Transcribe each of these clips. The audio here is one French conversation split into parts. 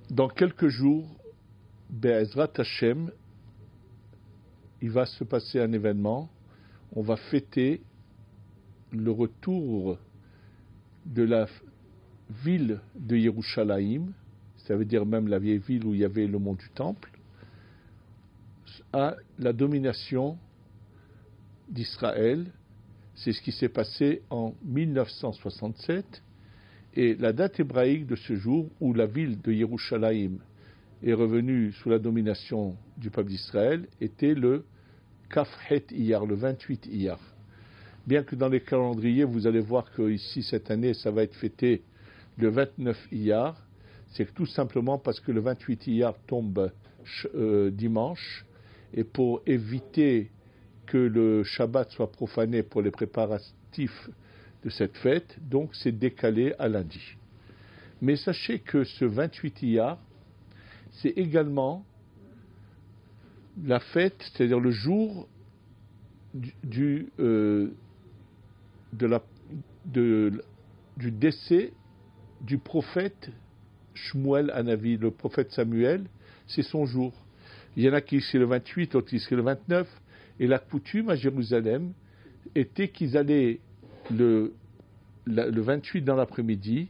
dans quelques jours, Be'ezrat Hashem, il va se passer un événement. On va fêter le retour de la ville de Yerushalayim, ça veut dire même la vieille ville où il y avait le mont du Temple, à la domination d'Israël. C'est ce qui s'est passé en 1967. Et la date hébraïque de ce jour où la ville de Yerushalayim est revenue sous la domination du peuple d'Israël était le Kafhet Iyar, le 28 Iyar. Bien que dans les calendriers, vous allez voir que ici, cette année, ça va être fêté le 29 Iyar, c'est que tout simplement parce que le 28 Iyar tombe dimanche, et pour éviter que le Shabbat soit profané pour les préparatifs de cette fête, donc c'est décalé à lundi. Mais sachez que ce 28 Iyar, c'est également la fête, c'est-à-dire le jour du décès du prophète Shmuel Hanavi, le prophète Samuel, c'est son jour. Il y en a qui c'est le 28, d'autres qui c'est le 29, et la coutume à Jérusalem était qu'ils allaient le 28 dans l'après-midi,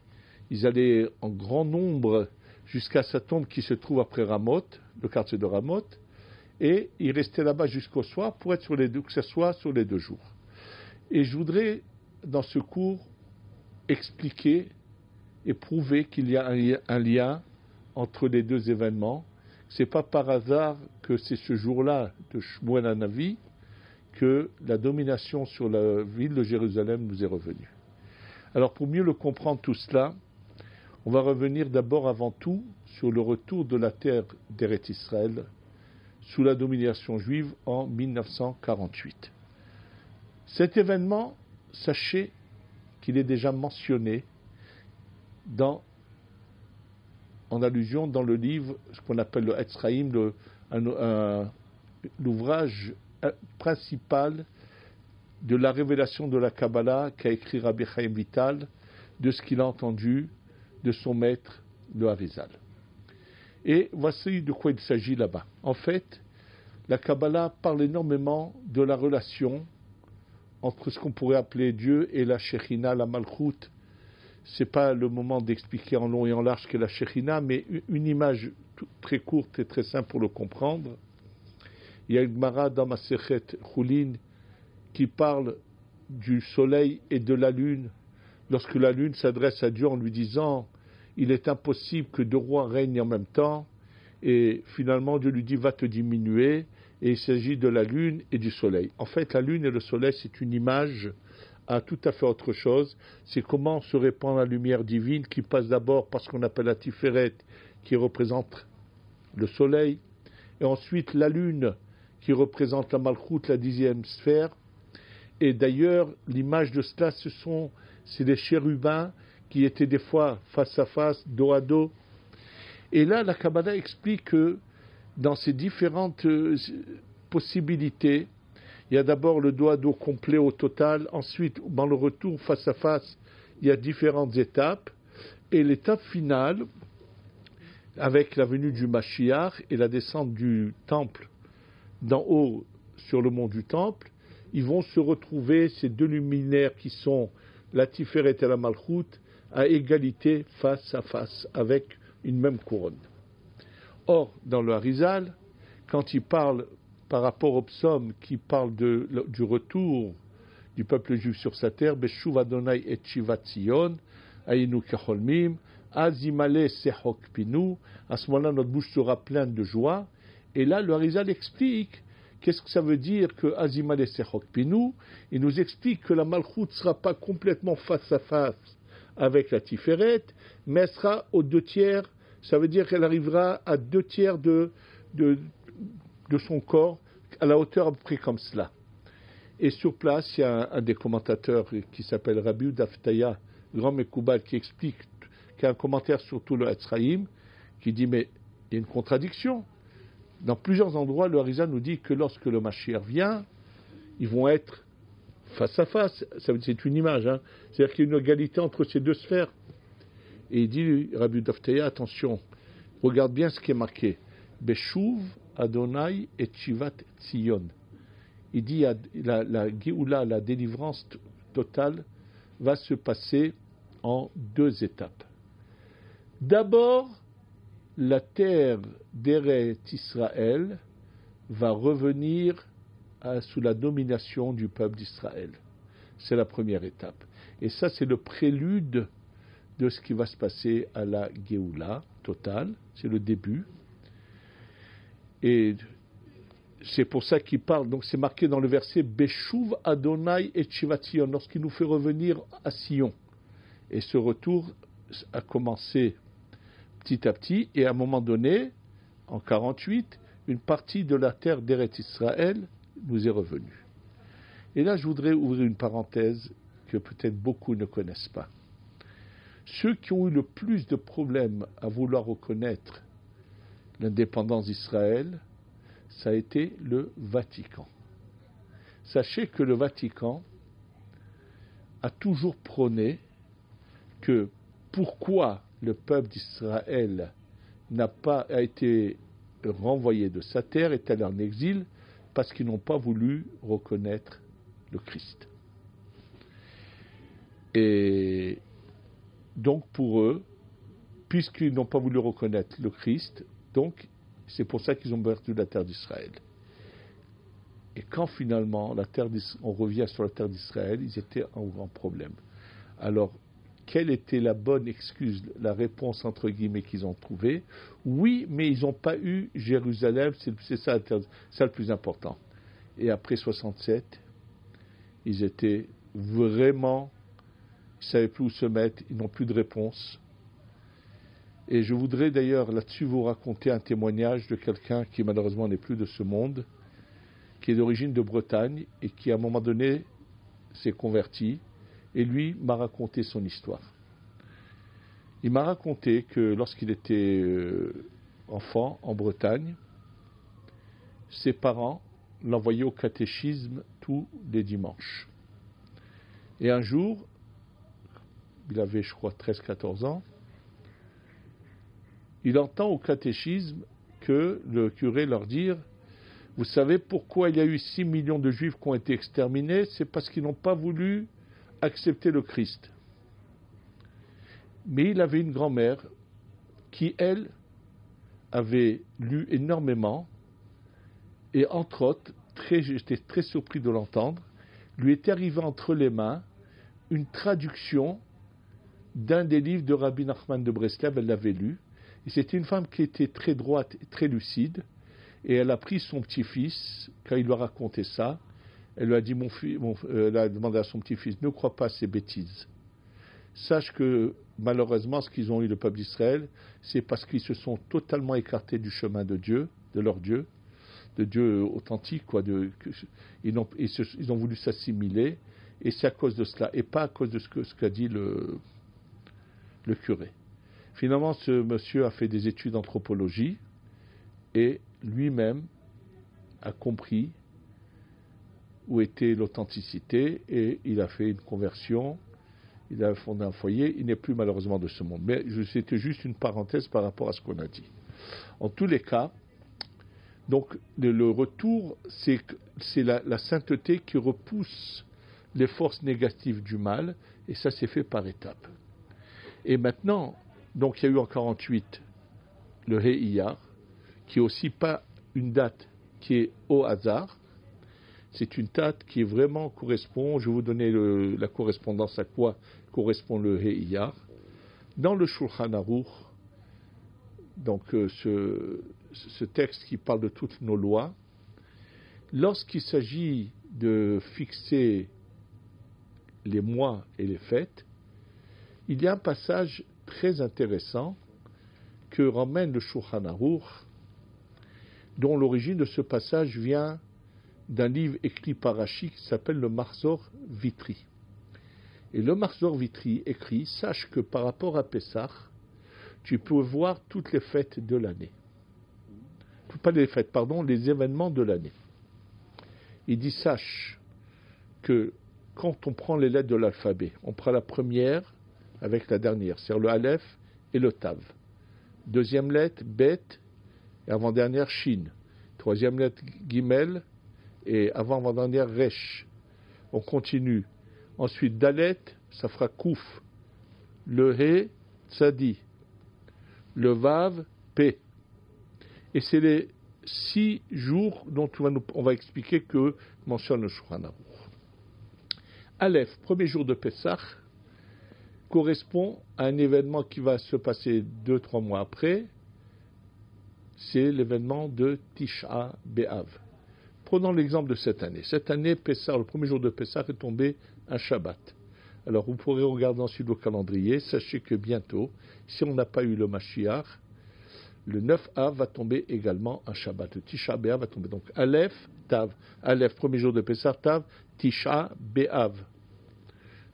ils allaient en grand nombre jusqu'à sa tombe qui se trouve après Ramoth, le quartier de Ramoth, et ils restaient là-bas jusqu'au soir pour être que ce soit sur les 2 jours. Et je voudrais, dans ce cours, expliquer et prouver qu'il y a un lien entre les 2 événements. Ce n'est pas par hasard que c'est ce jour-là de Shmuel Hanavi que la domination sur la ville de Jérusalem nous est revenue. Alors pour mieux le comprendre tout cela, on va revenir d'abord avant tout sur le retour de la terre d'Eretz Israël sous la domination juive en 1948. Cet événement, sachez qu'il est déjà mentionné en allusion dans le livre, ce qu'on appelle le Etzraïm, l'ouvrage principal de la révélation de la Kabbalah qu'a écrit Rabbi Chaim Vital, de ce qu'il a entendu de son maître, le Harizal. Et voici de quoi il s'agit là-bas. En fait, la Kabbalah parle énormément de la relation entre ce qu'on pourrait appeler Dieu et la Shekhinah, la Malchut. Ce n'est pas le moment d'expliquer en long et en large qu'est la Shekhinah, mais une image très courte et très simple pour le comprendre. Il y a une Gemara dans Masechet Chulin qui parle du soleil et de la lune. Lorsque la lune s'adresse à Dieu en lui disant « Il est impossible que 2 rois règnent en même temps », et finalement Dieu lui dit « Va te diminuer », et il s'agit de la lune et du soleil. En fait, la lune et le soleil, c'est une image à tout à fait autre chose. C'est comment se répand la lumière divine qui passe d'abord par ce qu'on appelle la Tiferet, qui représente le soleil, et ensuite la lune, qui représente la Malchut, la 10e sphère. Et d'ailleurs, l'image de cela, c'est les chérubins qui étaient des fois face à face, dos à dos. Et là, la Kabbalah explique que dans ces différentes possibilités, il y a d'abord le dos à dos complet au total, ensuite, dans le retour face à face, il y a différentes étapes, et l'étape finale, avec la venue du Mashiach et la descente du temple d'en haut sur le mont du temple, ils vont se retrouver, ces 2 luminaires qui sont la Tiferet et la Malchut, à égalité face à face, avec une même couronne. Or, dans le Harizal, quand il parle par rapport au psaume qui parle du retour du peuple juif sur sa terre, Beshuv Adonai et Shivat Zion, Ayinu Kacholmim, Azimale Sechok Pinu, à ce moment-là, notre bouche sera pleine de joie. Et là, le Harizal explique qu'est-ce que ça veut dire que Azimale Sechok Pinu. Il nous explique que la Malchut ne sera pas complètement face à face avec la Tiferet, mais elle sera aux 2/3. Ça veut dire qu'elle arrivera à 2/3 de son corps, à la hauteur à peu près comme cela. Et sur place, il y a un des commentateurs qui s'appelle Rabbi Yehuda Aftaya, grand Mekoubal, qui a un commentaire sur tout le Etzraïm, qui dit, mais il y a une contradiction. Dans plusieurs endroits, le Harizal nous dit que lorsque le Mashiach vient, ils vont être face à face. C'est une image, hein. C'est-à-dire qu'il y a une égalité entre ces 2 sphères. Et il dit, Rabbi Yehuda Aftaya, attention, Regarde bien ce qui est marqué. Beshuv Adonai et Shivat Tzion. Il dit la Géoula, la délivrance totale, va se passer en 2 étapes. D'abord, la terre d'Eret Israël va revenir sous la domination du peuple d'Israël. C'est la première étape. Et ça, c'est le prélude de ce qui va se passer à la Géoula totale. C'est le début. Et c'est pour ça qu'il parle. Donc c'est marqué dans le verset Beshuv Adonai et Shivat Sion, lorsqu'il nous fait revenir à Sion. Et ce retour a commencé petit à petit. Et à un moment donné, en 48, une partie de la terre d'Eret Israël nous est revenue. Et là, je voudrais ouvrir une parenthèse que peut-être beaucoup ne connaissent pas. Ceux qui ont eu le plus de problèmes à vouloir reconnaître l'indépendance d'Israël, ça a été le Vatican. Sachez que le Vatican a toujours prôné que pourquoi le peuple d'Israël a été renvoyé de sa terre, est allé en exil, parce qu'ils n'ont pas voulu reconnaître le Christ. Et donc pour eux, puisqu'ils n'ont pas voulu reconnaître le Christ, donc c'est pour ça qu'ils ont perdu la terre d'Israël. Et quand finalement on revient sur la terre d'Israël, ils étaient en grand problème. Alors, quelle était la bonne excuse, la réponse entre guillemets qu'ils ont trouvée? Oui, mais ils n'ont pas eu Jérusalem, c'est ça le plus important. Et après 67, ils étaient vraiment, ils ne savaient plus où se mettre, ils n'ont plus de réponse. Et je voudrais d'ailleurs là-dessus vous raconter un témoignage de quelqu'un qui malheureusement n'est plus de ce monde, qui est d'origine de Bretagne et qui à un moment donné s'est converti, et lui m'a raconté son histoire. Il m'a raconté que lorsqu'il était enfant en Bretagne, ses parents l'envoyaient au catéchisme tous les dimanches. Et un jour, il avait je crois 13-14 ans, il entend au catéchisme que le curé leur dire: vous savez pourquoi il y a eu 6 millions de juifs qui ont été exterminés? C'est parce qu'ils n'ont pas voulu accepter le Christ. Mais il avait une grand-mère qui, elle, avait lu énormément, et entre autres, j'étais très surpris de l'entendre, lui était arrivé entre les mains une traduction d'un des livres de Rabbi Nachman de Breslev. Elle l'avait lu, et c'était une femme qui était très droite et très lucide, et elle a pris son petit-fils, quand il lui a raconté ça, elle lui a dit, elle a demandé à son petit-fils: ne crois pas à ces bêtises. Sache que malheureusement, ce qu'ils ont eu, le peuple d'Israël, c'est parce qu'ils se sont totalement écartés du chemin de Dieu, de leur Dieu, de Dieu authentique, ils ont voulu s'assimiler, et c'est à cause de cela, et pas à cause de ce qu'a dit le curé. Finalement, ce monsieur a fait des études d'anthropologie, et lui-même a compris où était l'authenticité, et il a fait une conversion, il a fondé un foyer. Il n'est plus malheureusement de ce monde. Mais c'était juste une parenthèse par rapport à ce qu'on a dit. En tous les cas, donc le retour, c'est la sainteté qui repousse les forces négatives du mal, et ça s'est fait par étapes. Et maintenant, donc il y a eu en 48 le He Iyar, qui est aussi pas une date qui est au hasard. C'est une date qui vraiment correspond, je vais vous donner la correspondance à quoi correspond le He Iyar. Dans le Shulchan Aruch, donc ce texte qui parle de toutes nos lois, lorsqu'il s'agit de fixer les mois et les fêtes, il y a un passage très intéressant que ramène le Shulchan Aruch, dont l'origine de ce passage vient d'un livre écrit par Rashi qui s'appelle le Mahzor Vitri. Et le Mahzor Vitri écrit: sache que par rapport à Pessah, tu peux voir toutes les fêtes de l'année. Pas les fêtes, pardon, les événements de l'année. Il dit: sache que quand on prend les lettres de l'alphabet, on prend la première avec la dernière, c'est-à-dire le Aleph et le Tav. Deuxième lettre, Bet, et avant-dernière, Shin. Troisième lettre, Gimel, et avant-dernière, Resh. On continue. Ensuite, Dalet, ça fera Kouf. Le He, Tzadi. Le Vav, P. Et c'est les 6 jours dont on va expliquer que mentionne le Shulchan Aruch. Aleph, premier jour de Pessah, correspond à un événement qui va se passer 2-3 mois après. C'est l'événement de Tisha B'Av. Prenons l'exemple de cette année. Cette année, Pessah, le premier jour de Pessah est tombé un Shabbat. Alors vous pourrez regarder ensuite le calendrier. Sachez que bientôt, si on n'a pas eu le Mashiach, le 9 Av va tomber également un Shabbat. Le Tisha B'Av va tomber. Donc Aleph, Tav. Aleph, premier jour de Pessah, Tav, Tisha B'Av.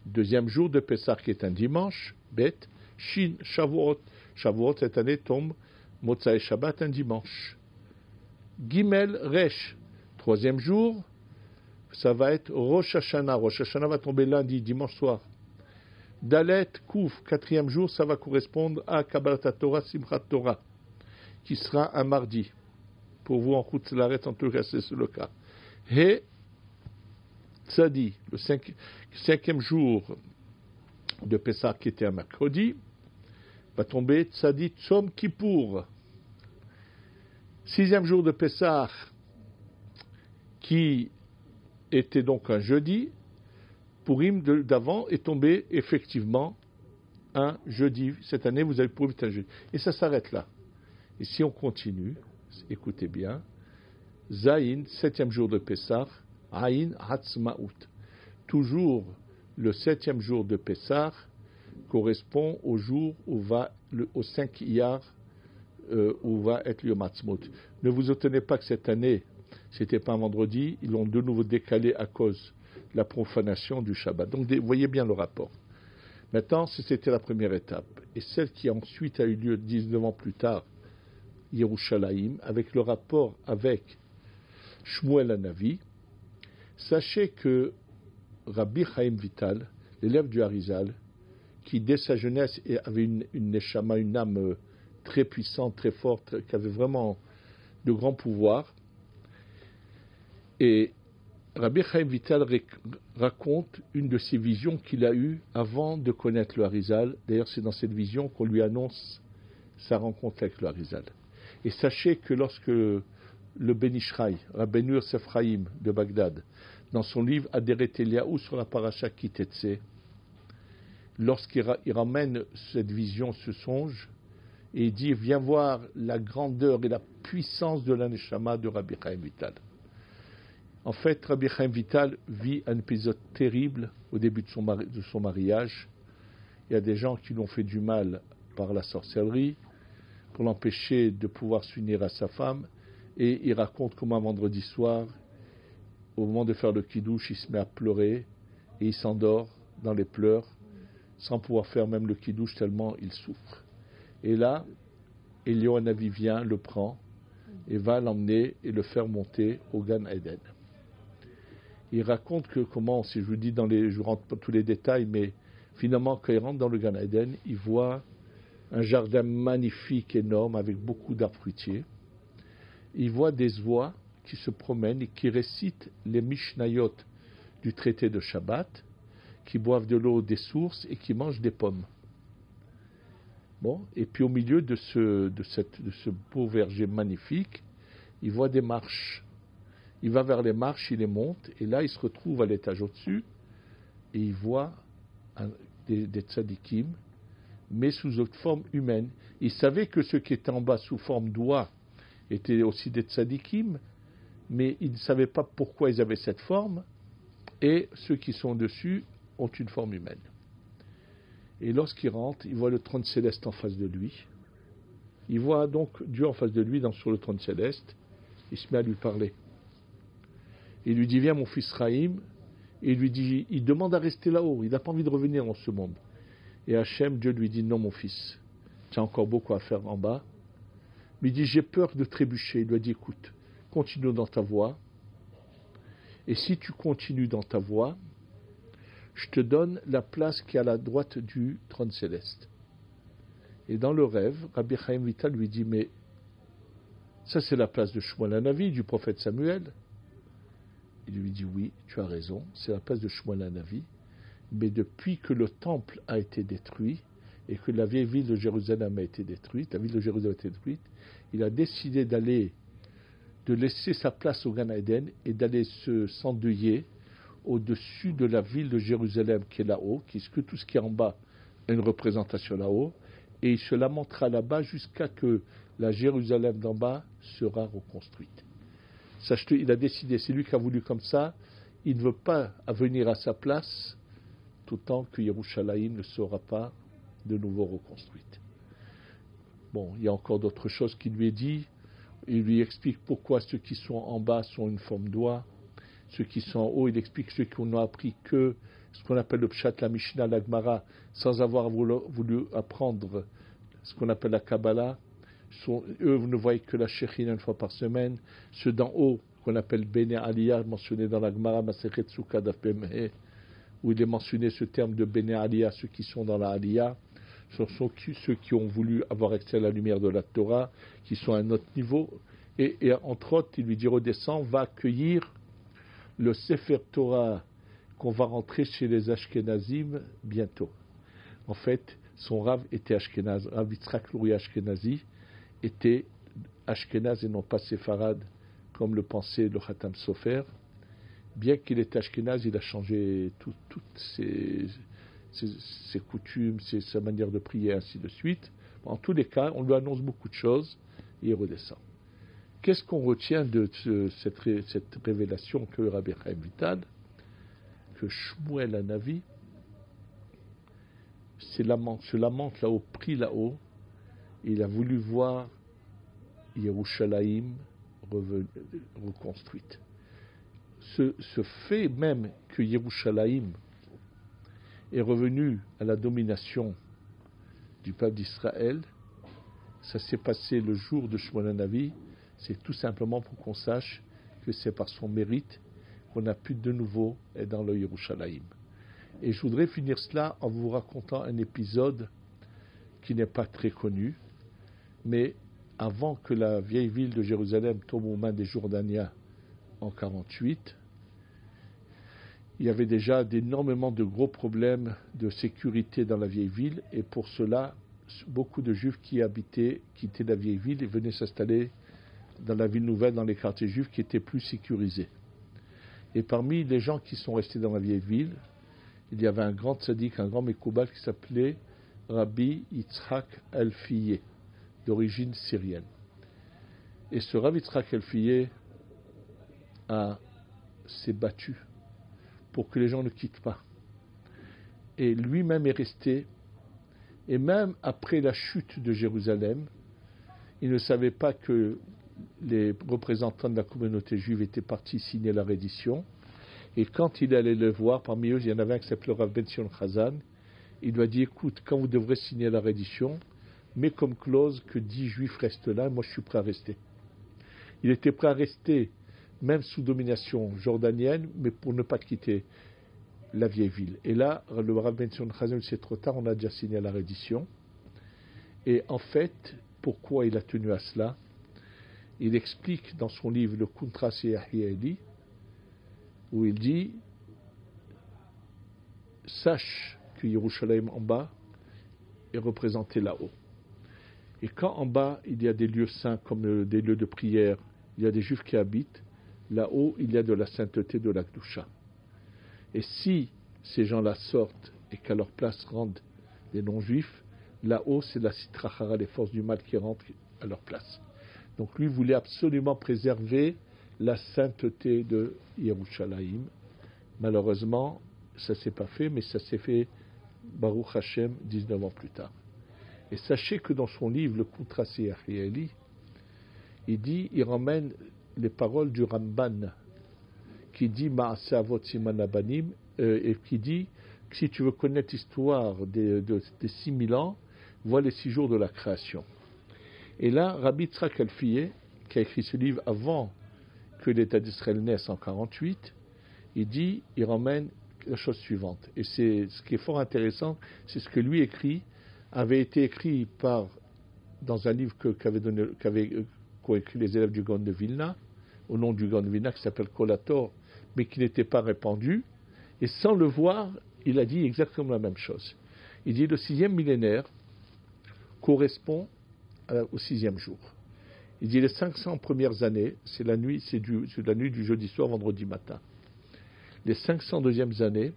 Deuxième jour de Pessah qui est un dimanche, Bet, Shin, Shavuot. Shavuot cette année tombe Motzai Shabbat un dimanche. Gimel, Resh. Troisième jour, ça va être Rosh Hashanah. Rosh Hashanah va tomber lundi, dimanche soir. Dalet, Kouf. Quatrième jour, ça va correspondre à Kabbalat Torah, Simchat Torah, qui sera un mardi. Pour vous, en route, l'arrête en tout cas, c'est le cas. He, Tzadi, le cinquième jour de Pessah, qui était un mercredi, va tomber Tzadi Tzom Kippour. Sixième jour de Pessah, qui était donc un jeudi, Purim d'avant est tombé effectivement un jeudi. Cette année, vous avez Purim un jeudi. Et ça s'arrête là. Et si on continue, écoutez bien, Zayin, septième jour de Pessah, Aïn Hatzmaout. Toujours le septième jour de Pessah correspond au jour au 5 Iyar, où va être le Yom Ha'atzmaut. Ne vous étonnez pas que cette année, c'était pas un vendredi, ils l'ont de nouveau décalé à cause de la profanation du Shabbat. Donc, vous voyez bien le rapport. Maintenant, c'était la première étape. Et celle qui ensuite a eu lieu 19 ans plus tard, Yerushalayim, avec le rapport avec Shmuel Hanavi, sachez que Rabbi Chaim Vital, l'élève du Harizal, qui dès sa jeunesse avait une neshama, une âme très puissante, très forte, qui avait vraiment de grands pouvoirs, et Rabbi Chaim Vital raconte une de ses visions qu'il a eues avant de connaître le Harizal. D'ailleurs, c'est dans cette vision qu'on lui annonce sa rencontre avec le Harizal. Et sachez que lorsque le Ben Ishraï, Rabbeinu Yosef Chaim de Bagdad, dans son livre Aderet Eliyahu sur la paracha Kitetse, lorsqu'il ramène cette vision, ce songe, et il dit, viens voir la grandeur et la puissance de la Neshama de Rabbi Chaim Vital. En fait, Rabbi Chaim Vital vit un épisode terrible au début de son mariage. Il y a des gens qui lui ont fait du mal par la sorcellerie pour l'empêcher de pouvoir s'unir à sa femme. Et il raconte comment un vendredi soir, au moment de faire le kidouche, il se met à pleurer et il s'endort dans les pleurs sans pouvoir faire même le kidouche tellement il souffre. Et là, Eliyahu Hanavi vient, le prend et va l'emmener et le faire monter au Gan Eden. Il raconte que comment, si je vous dis je rentre pas tous les détails, mais finalement quand il rentre dans le Gan Eden, il voit un jardin magnifique, énorme, avec beaucoup d'arbres fruitiers. Il voit des voix qui se promènent et qui récitent les Mishnayot du traité de Shabbat, qui boivent de l'eau des sources et qui mangent des pommes. Bon, et puis au milieu de ce beau verger magnifique, il voit des marches. Il va vers les marches, il les monte, et là il se retrouve à l'étage au-dessus, et il voit des tzadikim, mais sous une forme humaine. Il savait que ceux qui étaient en bas sous forme d'oie étaient aussi des tzadikim, mais il ne savait pas pourquoi ils avaient cette forme, et ceux qui sont dessus ont une forme humaine. Et lorsqu'il rentre, il voit le trône céleste en face de lui. Il voit donc Dieu en face de lui sur le trône céleste. Il se met à lui parler. Il lui dit, viens mon fils Chaim. Et il demande à rester là-haut. Il n'a pas envie de revenir dans ce monde. Et Hachem, Dieu lui dit, non mon fils, tu as encore beaucoup à faire en bas. Mais il dit, j'ai peur de trébucher. Il lui a dit, écoute, continue dans ta voie. Et si tu continues dans ta voie, je te donne la place qui est à la droite du trône céleste. Et dans le rêve, Rabbi Chaim Vital lui dit, mais ça c'est la place de Shmuel Hanavi, du prophète Samuel. Il lui dit, oui, tu as raison, c'est la place de Shmuel Hanavi, mais depuis que le temple a été détruit, et que la vieille ville de Jérusalem a été détruite, il a décidé de laisser sa place au Gan Eden et d'aller s'endeuiller au-dessus de la ville de Jérusalem qui est là-haut, que tout ce qui est en bas a une représentation là-haut, et il se lamentera là-bas jusqu'à que la Jérusalem d'en bas sera reconstruite. Sache-le, il a décidé, c'est lui qui a voulu comme ça, il ne veut pas venir à sa place, tout tant que Yerushalayim ne sera pas de nouveau reconstruite. Bon, il y a encore d'autres choses qui lui est dit. Il lui explique pourquoi ceux qui sont en bas sont une forme d'oie, ceux qui sont en haut, il explique ceux qui n'ont appris que ce qu'on appelle le Pshat, la Mishnah, la Gemara, sans avoir voulu apprendre ce qu'on appelle la Kabbalah. Eux, vous ne voyez que la Shechina une fois par semaine. Ceux d'en haut, qu'on appelle Bene Aliyah, mentionné dans la Gemara, Masechet Sukkah Daf Pemeh, où il est mentionné ce terme de Bene Aliyah, ceux qui sont dans la Aliyah. Ce sont ceux qui ont voulu avoir accès à la lumière de la Torah, qui sont à un autre niveau. Et entre autres, il lui dit, redescends, va accueillir le Sefer Torah qu'on va rentrer chez les Ashkenazim bientôt. En fait, son Rav était Ashkenaz. Rav Yitzhak Luria Ashkenazi était Ashkenaz et non pas Séfarade, comme le pensait le Khatam Sofer. Bien qu'il était Ashkenaz, il a changé toutes ses coutumes, sa manière de prier, ainsi de suite. En tous les cas, on lui annonce beaucoup de choses et il redescend. Qu'est-ce qu'on retient de cette révélation que Rabbi Chaim Vital, que Shmuel Hanavi se lamente là-haut, pris là-haut, il a voulu voir Yerushalayim reconstruite. Ce fait même que Yerushalayim est revenu à la domination du peuple d'Israël, ça s'est passé le jour de Shmuel Hanavi, c'est tout simplement pour qu'on sache que c'est par son mérite qu'on a pu de nouveau être dans le Yerushalayim. Et je voudrais finir cela en vous racontant un épisode qui n'est pas très connu, mais avant que la vieille ville de Jérusalem tombe aux mains des Jordaniens en 1948, il y avait déjà énormément de gros problèmes de sécurité dans la vieille ville, et pour cela, beaucoup de Juifs qui quittaient la vieille ville et venaient s'installer dans la ville nouvelle, dans les quartiers juifs qui étaient plus sécurisés. Et parmi les gens qui sont restés dans la vieille ville, il y avait un grand tzaddik, un grand Mekoubal qui s'appelait Rabbi Yitzhak Elfiyeh, d'origine syrienne. Et ce Rabbi Yitzhak Elfiyeh s'est battu pour que les gens ne quittent pas. Et lui-même est resté, et même après la chute de Jérusalem, il ne savait pas que les représentants de la communauté juive étaient partis signer la reddition. Et quand il allait le voir, parmi eux, il y en avait un qui s'appelait Rav Ben Sion Chazan. Il lui a dit, écoute, quand vous devrez signer la reddition, mets comme clause que 10 juifs restent là, moi je suis prêt à rester. Il était prêt à rester, même sous domination jordanienne, mais pour ne pas quitter la vieille ville. Et là, le Rav Ben Sion Chazan, c'est trop tard, on a déjà signé la reddition. Et en fait, pourquoi il a tenu à cela? Il explique dans son livre le Kuntras Yahieli, où il dit, sache que Yerushalayim en bas est représenté là-haut. Et quand en bas il y a des lieux saints comme des lieux de prière, il y a des juifs qui habitent, là-haut il y a de la sainteté, de la Kedusha. Et si ces gens-là sortent et qu'à leur place rentrent des non-juifs, là-haut c'est la Sitra Hara, les forces du mal qui rentrent à leur place. Donc lui voulait absolument préserver la sainteté de Yerushalayim. Malheureusement, ça ne s'est pas fait, mais ça s'est fait, Baruch Hashem, 19 ans plus tard. Et sachez que dans son livre, le Kuntras Yahieli, il ramène les paroles du Ramban, qui dit Ma'aseh Avot Siman Abanim, et qui dit que si tu veux connaître l'histoire des 6000 ans, vois les 6 jours de la création. Et là, Rabbi Yitzhak Elfiyeh, qui a écrit ce livre avant que l'État d'Israël naisse en 1948, il ramène la chose suivante. Et c'est ce qui est fort intéressant, c'est ce que lui écrit avait été écrit dans un livre qu'ont écrit les élèves du Gaon de Vilna, au nom du Gaon de Vilna, qui s'appelle Kolator, mais qui n'était pas répandu. Et sans le voir, il a dit exactement la même chose. Il dit le 6e millénaire correspond au 6e jour. Il dit les 500 premières années, c'est la nuit du jeudi soir, vendredi matin. Les 500 deuxièmes années,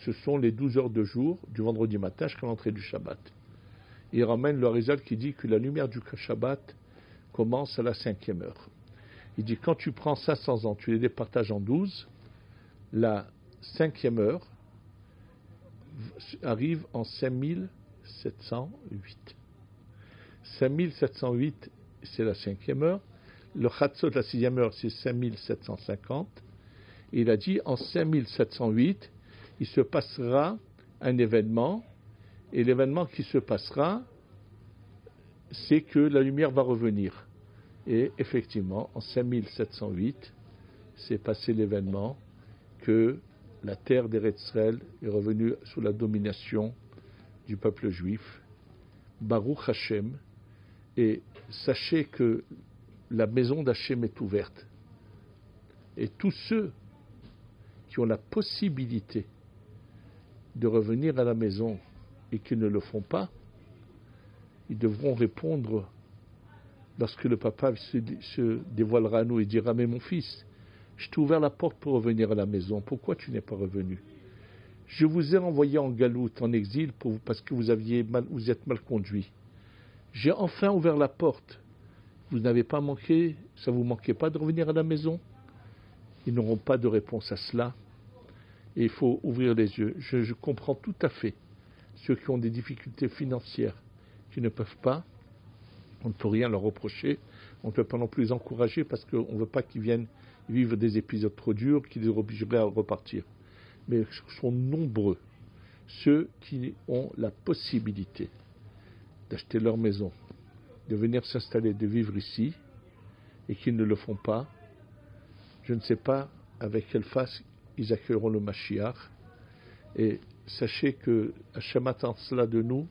ce sont les 12 heures de jour du vendredi matin jusqu'à l'entrée du Shabbat. Il ramène le Arizal qui dit que la lumière du Shabbat commence à la 5e heure. Il dit quand tu prends 500 ans, tu les départages en 12, la 5e heure arrive en 5708. 5708, c'est la 5e heure. Le Chatzot, la 6e heure, c'est 5750. Et il a dit en 5708, il se passera un événement. Et l'événement qui se passera, c'est que la lumière va revenir. Et effectivement, en 5708, s'est passé l'événement que la terre d'Eretz Israël est revenue sous la domination du peuple juif. Baruch Hashem. Et sachez que la maison d'Hachem est ouverte. Et tous ceux qui ont la possibilité de revenir à la maison et qui ne le font pas, ils devront répondre lorsque le papa se dévoilera à nous et dira « Mais mon fils, je t'ai ouvert la porte pour revenir à la maison, pourquoi tu n'es pas revenu ? Je vous ai envoyé en galoute, en exil, parce que vous êtes mal conduit. J'ai enfin ouvert la porte. Vous n'avez pas manqué, ça ne vous manquait pas de revenir à la maison ?» Ils n'auront pas de réponse à cela. Et il faut ouvrir les yeux. Je comprends tout à fait ceux qui ont des difficultés financières, qui ne peuvent pas. On ne peut rien leur reprocher. On ne peut pas non plus les encourager parce qu'on ne veut pas qu'ils viennent vivre des épisodes trop durs qui les obligeraient à repartir. Mais sont nombreux ceux qui ont la possibilité d'acheter leur maison, de venir s'installer, de vivre ici, et qui ne le font pas. Je ne sais pas avec quelle face ils accueilleront le Mashiach. Et sachez que Hachem attend cela de nous.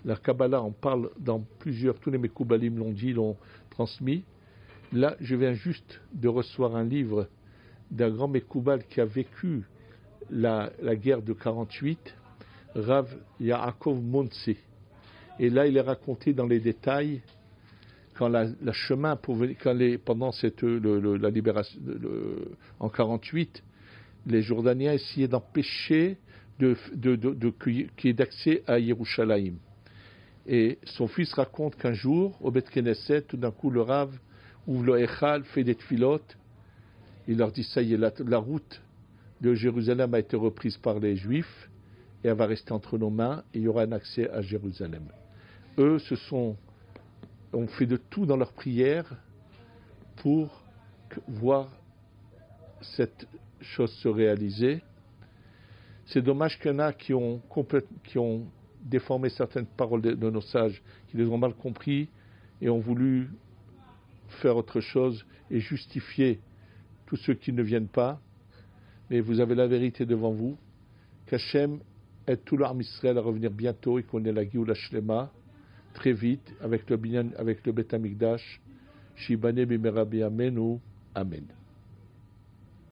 La Kabbalah en parle dans tous les Mekoubalim l'ont dit, l'ont transmis. Là, je viens juste de recevoir un livre d'un grand Mekoubal qui a vécu la guerre de 48, Rav Yaakov Montse. Et là, il est raconté dans les détails quand la chemin pendant la libération en 48, les Jordaniens essayaient d'empêcher qu'il y ait d'accès à Yerushalayim. Et son fils raconte qu'un jour, au Beth Knesset, tout d'un coup, le Rav ouvre le Echal, fait des tfilotes. Il leur dit, ça y est, la route de Jérusalem a été reprise par les Juifs et elle va rester entre nos mains et il y aura un accès à Jérusalem. Eux ont fait de tout dans leur prière pour voir cette chose se réaliser. C'est dommage qu'il y en a qui ont déformé certaines paroles de nos sages, qui les ont mal compris et ont voulu faire autre chose et justifier tous ceux qui ne viennent pas. Mais vous avez la vérité devant vous, qu'Hachem aide tout l'Arm Israël à revenir bientôt et qu'on ait la Géoula Shlema très vite avec le Beth Amikdash. Shibane b'mera b'yameinu. Amen.